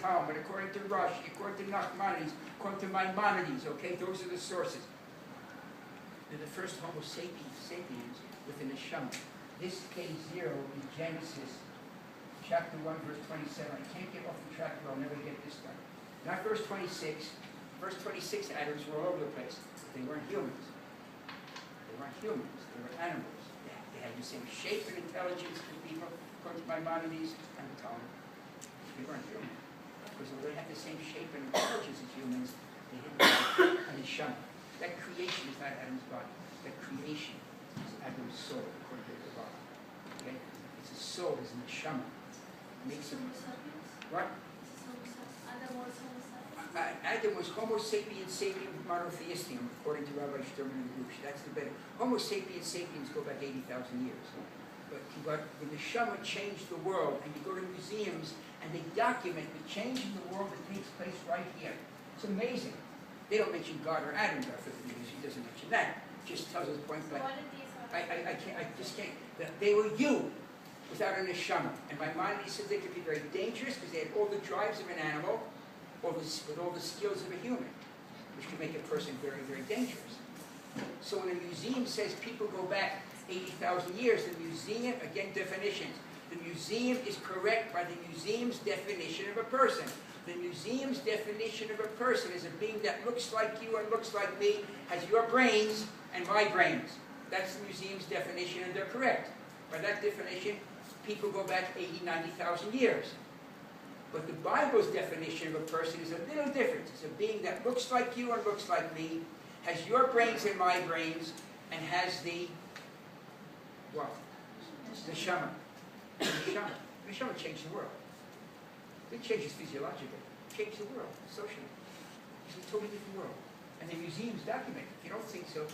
Talmud, according to Rashi, according to Nachmanides, according to Maimonides, okay? Those are the sources. They're the first Homo sapiens with a neshama. This K0 is Genesis, chapter 1, verse 27. I can't get off the track, but I'll never get this done. Not verse 26. Verse 26, Adams were all over the place. They weren't humans. They weren't humans. They were animals. They had the same shape and intelligence as people, according to Maimonides and the Talmud. They weren't human. Because they had the same shape and intelligence as humans, they didn't have a neshama. That creation is not Adam's body. That creation is Adam's soul, according to the body. Okay? It's a soul, it's a neshama. Makes him. What? Adam was Homo sapiens sapiens monotheistic, according to Rabbi Sturman and Gush. That's the better. Homo sapiens sapiens go back 80,000 years. But the neshama changed the world, and you go to museums and they document the change in the world that takes place right here. It's amazing. They don't mention God or Adam, God forbid, because he doesn't mention that. Just tells us point blank. I just can't. They were you without a neshama. And Maimonides said they could be very dangerous because they had all the drives of an animal, with all the skills of a human, which can make a person very, very dangerous. So when a museum says people go back 80,000 years, the museum, again, definitions. The museum is correct by the museum's definition of a person. The museum's definition of a person is a being that looks like you and looks like me, has your brains and my brains. That's the museum's definition, and they're correct. By that definition, people go back 80, 90,000 years. But the Bible's definition of a person is a little different. It's a being that looks like you and looks like me, has your brains and my brains, and has the, what? The neshama. The neshama. The neshama changed the world. It changes physiologically. It changed the world, socially. It's a totally different world. And the museums document it. If you don't think so,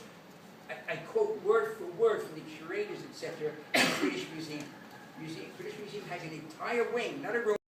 I quote word for word from the curators, etc., of the British Museum. British Museum has an entire wing, not a room.